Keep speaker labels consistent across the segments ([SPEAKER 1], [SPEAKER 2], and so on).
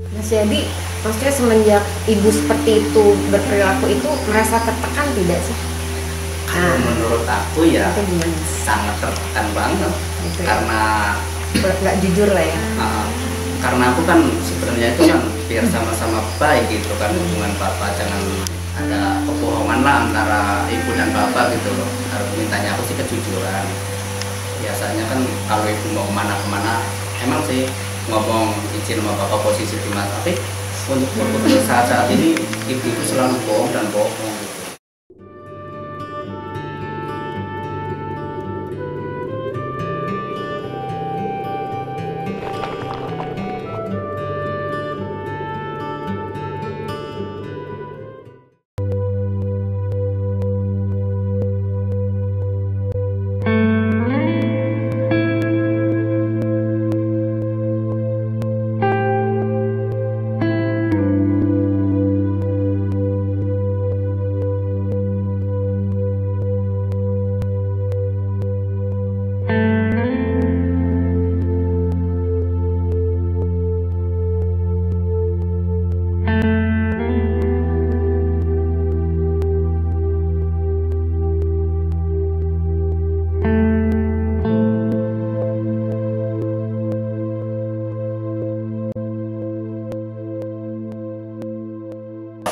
[SPEAKER 1] Mas Yadi, maksudnya semenjak ibu seperti itu berperilaku itu merasa tertekan tidak sih?
[SPEAKER 2] Kalau menurut aku ya
[SPEAKER 1] Itu gimana?
[SPEAKER 2] sangat tertekan banget
[SPEAKER 1] Gitu ya?
[SPEAKER 2] karena
[SPEAKER 1] Nggak jujur lah ya.
[SPEAKER 2] karena aku kan sebenarnya itu kan biar sama-sama baik gitu kan hubungan bapak, jangan ada kebohongan lah antara ibu dan bapak gitu loh. Harus mintanya aku sih kejujuran. Biasanya kan kalau ibu mau kemana-kemana emang sih ngomong izin sama bapak posisi di mana, tapi untuk saat-saat ini ibu itu selalu bohong dan bohong gitu.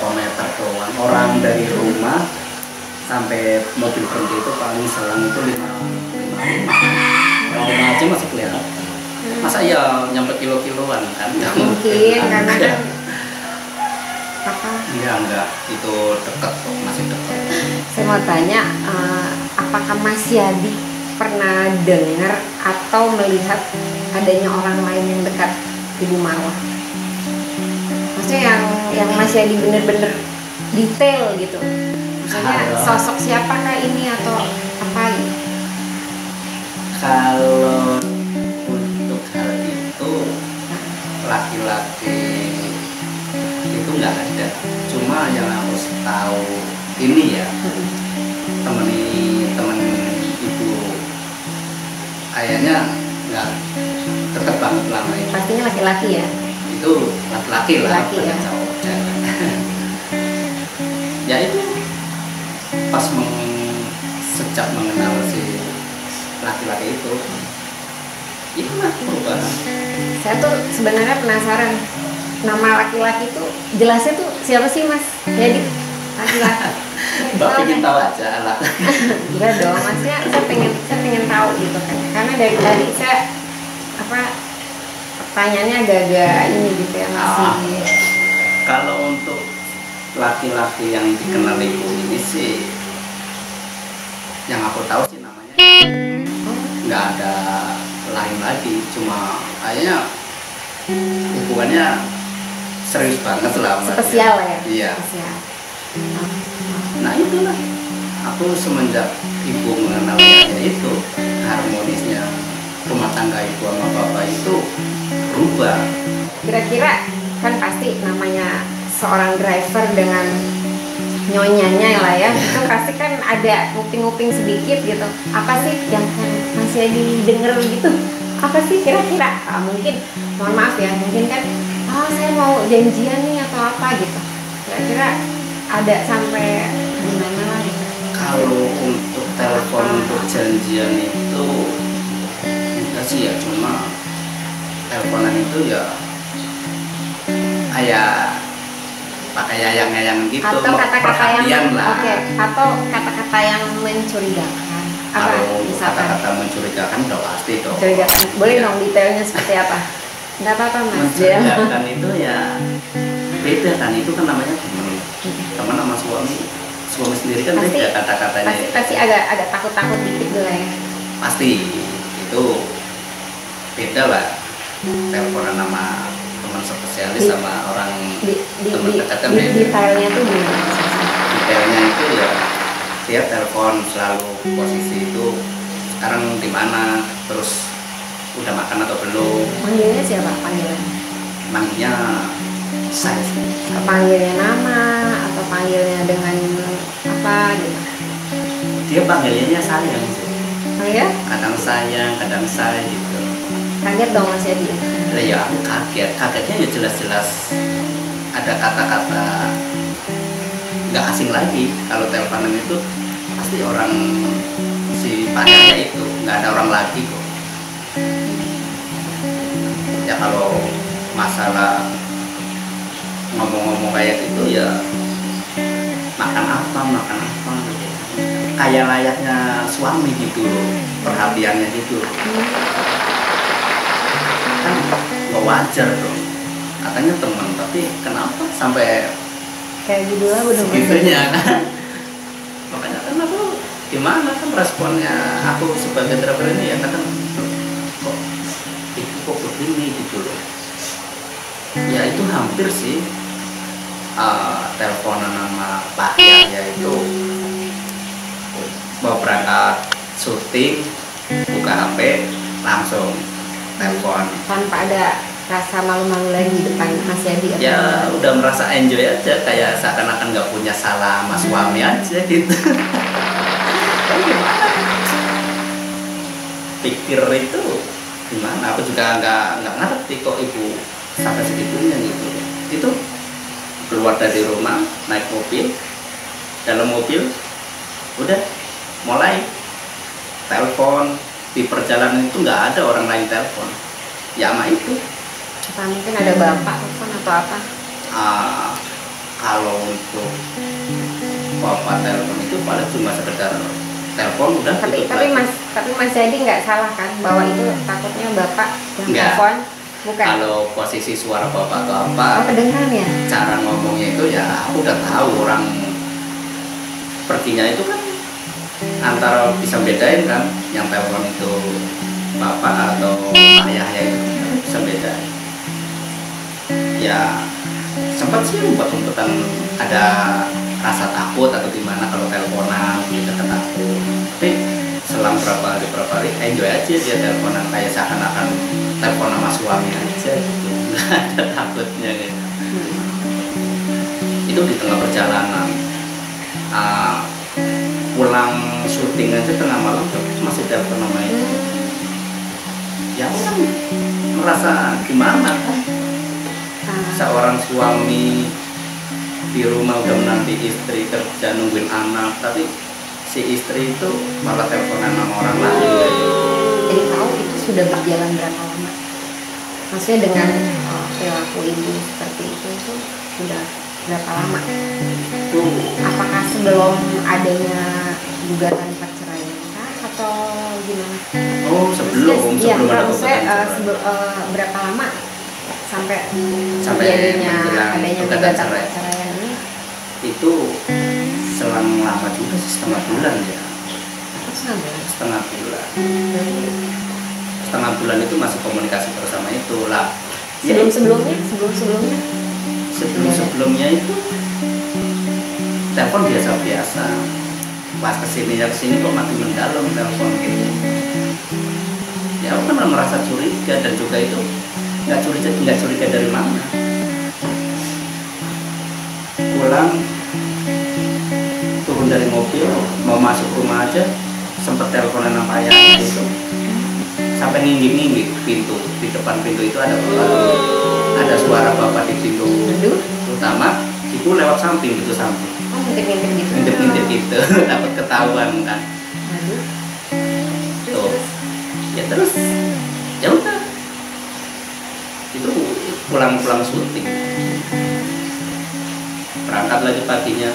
[SPEAKER 2] Meter doang, orang dari rumah sampai mobil berhenti itu paling selang itu 5 rumah aja masih kelihatan. Masa ya nyampe kilo-kiloan kan?
[SPEAKER 1] Nggak mungkin karena kan apa?
[SPEAKER 2] Iya enggak, itu dekat kok, masih dekat.
[SPEAKER 1] Saya mau tanya, apakah Mas Yadi pernah dengar atau melihat adanya orang lain yang dekat Ibu Marwah? Maksudnya yang Mas Yadi bener-bener detail gitu. Maksudnya sosok siapakah ini atau apa gitu?
[SPEAKER 2] Kalau untuk hal itu laki-laki itu nggak ada. Cuma yang aku tahu ini ya temen ibu kayaknya nggak deket banget lama ini.
[SPEAKER 1] Pastinya laki-laki ya?
[SPEAKER 2] Itu laki-laki lah,
[SPEAKER 1] Laki ya?
[SPEAKER 2] cowok ya itu pas sejak mengenal si laki-laki itu lah perubahan.
[SPEAKER 1] Saya tuh sebenarnya penasaran, nama laki-laki itu jelasnya tuh siapa sih Mas Yadi? Laki-laki.
[SPEAKER 2] Mbak pengen tahu aja lah.
[SPEAKER 1] Enggak dong, maksudnya saya pengen tahu gitu kan. Karena dari tadi saya pertanyaannya agak-agak ini gitu ya masih.
[SPEAKER 2] Kalau untuk laki-laki yang dikenal ibu ini sih, yang aku tahu sih namanya nggak ada lain lagi, cuma kayaknya hubungannya serius banget lah.
[SPEAKER 1] Spesial ya?
[SPEAKER 2] Iya.
[SPEAKER 1] Spesial.
[SPEAKER 2] Nah itulah, aku semenjak ibu mengenalnya itu harmonisnya rumah tangga ibu sama bapak itu berubah.
[SPEAKER 1] Kira-kira kan pasti namanya seorang driver dengan nyonyanya lah ya, itu pasti kan ada nguping-nguping sedikit gitu. Apa sih yang masih didengar gitu? Apa sih kira-kira? Mungkin, mohon maaf ya, mungkin kan, saya mau janjian nih atau apa gitu. Kira-kira ada sampai gimana lah gitu.
[SPEAKER 2] Kalau untuk telepon untuk janjian itu enggak sih ya, cuma teleponan itu ya kayak pakai yayang-yayang gitu,
[SPEAKER 1] atau kata-kata yang
[SPEAKER 2] lah.
[SPEAKER 1] Oke, atau kata-kata yang mencurigakan. Apa
[SPEAKER 2] Kalau
[SPEAKER 1] misalkan
[SPEAKER 2] kata-kata mencurigakan udah pasti dong.
[SPEAKER 1] mencurigakan. Boleh
[SPEAKER 2] Ya.
[SPEAKER 1] dong detailnya seperti apa? Enggak apa-apa Mas.
[SPEAKER 2] Mencurigakan itu ya beda kan, itu kan namanya teman sama suami sendiri kan
[SPEAKER 1] Pasti-
[SPEAKER 2] beda kata-katanya.
[SPEAKER 1] Pasti agak takut-takut dikit dulu ya.
[SPEAKER 2] Pasti itu beda lah, teleponan sama teman spesialis
[SPEAKER 1] Di-
[SPEAKER 2] sama orang teman
[SPEAKER 1] Di
[SPEAKER 2] dekat kan beda.
[SPEAKER 1] detailnya tuh gimana?
[SPEAKER 2] Detailnya itu ya dia telepon selalu posisi itu sekarang di mana, terus udah makan atau belum,
[SPEAKER 1] Panggilnya siapa panggilannya?
[SPEAKER 2] manggilnya saya sih.
[SPEAKER 1] Panggilnya nama atau panggilnya dengan apa gitu?
[SPEAKER 2] Dia panggilnya sayang sih,
[SPEAKER 1] Oh ya?
[SPEAKER 2] kadang sayang kadang saya gitu.
[SPEAKER 1] Kaget dong Mas Yadi.
[SPEAKER 2] Lah ya aku kagetnya ya jelas-jelas ada kata-kata nggak asing lagi. Kalau teleponan itu pasti orang si pacarnya itu, nggak ada orang lagi kok. Ya kalau masalah ngomong-ngomong kayak gitu ya makan apa gitu. Kayak layaknya suami gitu loh, perhatiannya gitu loh. Kan nggak wajar dong, katanya teman, tapi kenapa sampai
[SPEAKER 1] Kayak gitu lah udah
[SPEAKER 2] segitunya kan. Makanya kan aku gimana kan responnya aku sebagai driver ini ya kan, kok itu kok begini gitu loh. Ya itu hampir sih teleponan sama Pak Yahya itu mau berangkat syuting, buka HP langsung telepon
[SPEAKER 1] tanpa ada rasa malu-malu lagi di depan Mas Yadi.
[SPEAKER 2] Ya udah merasa enjoy aja, kayak seakan-akan nggak punya salah sama suami aja gitu. Kan gimana pikir itu gimana, aku juga nggak ngerti kok ibu sampai segitunya gitu. Itu keluar dari rumah naik mobil, dalam mobil udah mulai telepon. Di perjalanan itu nggak ada orang lain telepon, ya sama itu.
[SPEAKER 1] Apa mungkin ada bapak telepon atau apa?
[SPEAKER 2] Kalau untuk bapak telepon itu paling cuma sekedar telepon udah.
[SPEAKER 1] Tapi Mas Yadi nggak salah kan bahwa itu takutnya bapak yang
[SPEAKER 2] Nggak.
[SPEAKER 1] telepon? Bukan.
[SPEAKER 2] Kalau posisi suara bapak atau apa,
[SPEAKER 1] Kedengeran ya?
[SPEAKER 2] cara ngomongnya itu ya aku udah tahu. Orang perginya itu kan antara bisa bedain kan, yang telepon itu bapak atau Pak Yahya itu bisa bedain. Ya sempat sih umpet-umpetan ada rasa takut atau gimana kalau teleponan gitu, kan takut. Tapi selang berapa hari enjoy aja dia teleponan, kayak seakan-akan telepon sama suami aja gitu. Nggak ada takutnya gitu. Itu di tengah perjalanan pulang syuting aja tengah malam masih telepon sama itu. Ya orang merasa gimana kan, seorang suami di rumah udah menanti istri kerja nungguin anak, tapi si istri itu malah teleponan sama orang lain gitu.
[SPEAKER 1] Jadi tahu itu sudah berjalan berapa lama? Maksudnya dengan perilaku ibu seperti itu sudah berapa lama? Apakah sebelum adanya gugatan perceraian kah atau gimana?
[SPEAKER 2] Oh sebelum ada gugatan
[SPEAKER 1] berapa lama sampai
[SPEAKER 2] menjelang
[SPEAKER 1] adanya
[SPEAKER 2] gugatan
[SPEAKER 1] gugatan
[SPEAKER 2] cerai?
[SPEAKER 1] perceraian ini?
[SPEAKER 2] Itu selang lama juga sih, setengah bulan ya. Setengah bulan. Setengah bulan itu masih komunikasi bersama itu lah. Sebelumnya itu telepon biasa-biasa. Pas kesini kok makin mendalam telepon gitu. Ya aku kan merasa curiga, dan juga itu nggak curiga dari mana. Pulang turun dari mobil mau masuk rumah aja sempet teleponan sama ayah gitu, sampai nginggik pintu. Di depan pintu itu ada suara bapak di pintu utama, ibu lewat samping gitu. Ngintip gitu. Dapat ketahuan kan. Tuh ya terus ya udah itu pulang syuting, berangkat lagi paginya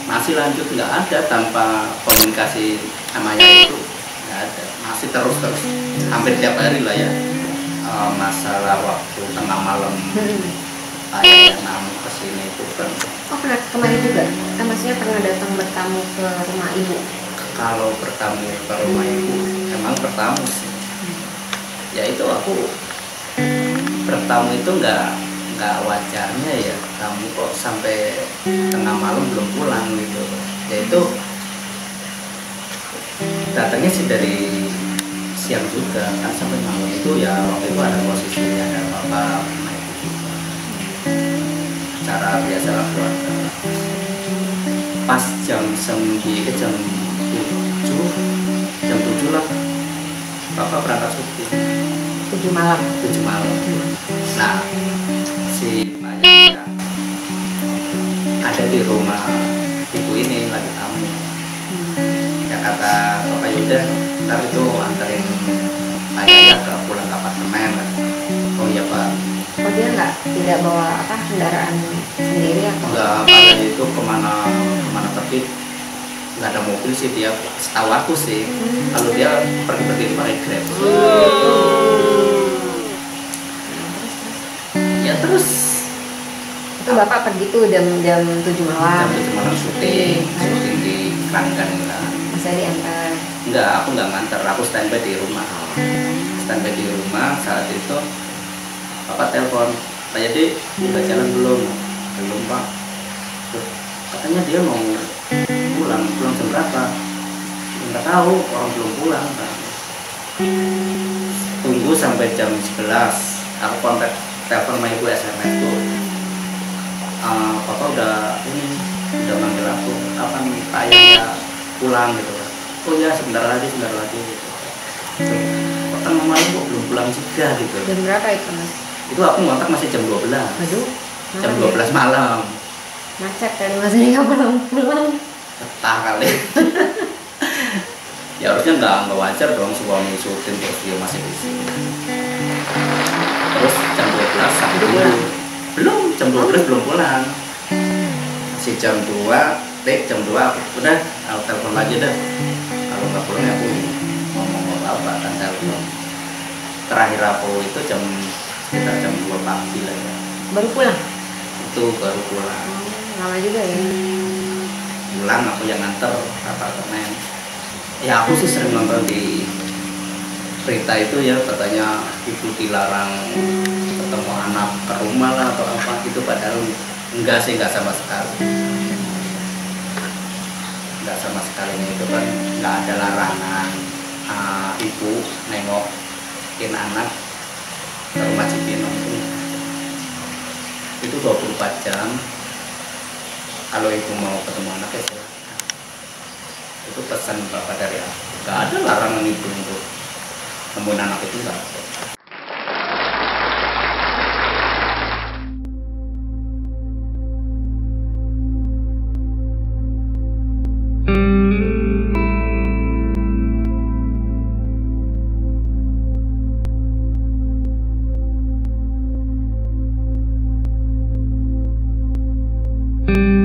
[SPEAKER 2] masih lanjut, nggak ada tanpa komunikasi sama ayah itu, nggak ada, masih terus hampir tiap hari lah ya. Masalah waktu tengah malam ayah yang namu kesini itu kan.
[SPEAKER 1] Oh pernah kemarin juga? Kan maksudnya pernah datang bertamu ke rumah ibu?
[SPEAKER 2] Kalau bertamu ke rumah ibu emang bertamu sih. Ya itu aku bertamu itu nggak wajarnya ya, kamu kok sampai tengah malam belum pulang gitu. Ya itu datangnya sih dari siang juga kan sampai malam itu. Ya waktu itu ada posisinya ada bapak sama ibu juga, cara biasa lah keluarga. Pas jam 7 lah bapak berangkat syuting.
[SPEAKER 1] 7 malam.
[SPEAKER 2] 7 malam. Nah, si Maya ada di rumah ibu ini lagi tamu. Ya kata Bapak Yuda, ntar itu anterin Maya ke pulang ke apartemen. Oh iya Pak.
[SPEAKER 1] Oh dia tidak bawa apa kendaraan sendiri atau?
[SPEAKER 2] Enggak, Maya itu kemana pergi nggak ada mobil sih dia, setahu aku sih. Kalau dia pergi pakai Grab. Ya terus
[SPEAKER 1] itu Bapak pergi tuh jam 7 malam.
[SPEAKER 2] Jam 7 malam syuting di Keranggan lah.
[SPEAKER 1] Bisa diantar?
[SPEAKER 2] Enggak, aku nggak nganter, aku standby di rumah. Standby di rumah saat itu Bapak telepon, Pak Yadi udah jalan belum? Belum Pak. Loh, katanya dia mau pulang jam berapa? Nggak tahu, orang belum pulang Pak. Tunggu sampai jam 11. Aku kontak telepon sama ibu SMS tuh. Bapak udah manggil aku, kapan Pak Ayah pulang gitu kan? Oh ya sebentar lagi gitu. Kan mama ibu belum pulang juga gitu.
[SPEAKER 1] Jam berapa itu Mas?
[SPEAKER 2] Itu aku ngontak masih jam 12.
[SPEAKER 1] Aduh,
[SPEAKER 2] jam 12 malam.
[SPEAKER 1] Macet kan Mas ini nggak pulang.
[SPEAKER 2] Betah kali. Ya harusnya nggak wajar dong suami syuting terus dia masih di sini. Terus jam 12 Sabtu belum, jam 12 belum pulang. Si jam 2 jam 2 udah aku telepon lagi dah. Kalau nggak pulang aku ngomong apa kan telepon. Terakhir aku itu sekitar jam 2 pagi lah ya.
[SPEAKER 1] Baru pulang?
[SPEAKER 2] Itu baru pulang.
[SPEAKER 1] Lama juga ya.
[SPEAKER 2] Pulang aku yang nganter ke apartemen. Ya aku sih sering nonton di berita itu ya, katanya ibu dilarang ketemu anak ke rumah lah atau apa gitu, padahal enggak sih, enggak sama sekali. Enggak sama sekali, itu kan enggak ada larangan ibu nengokin anak ke rumah Cibinong itu 24 jam. Kalau ibu mau ketemu anak ya silakan. Itu pesan Bapak dari aku. Enggak ada larangan ibu untuk nemuin anak itu, enggak ada.
[SPEAKER 3] Thank you.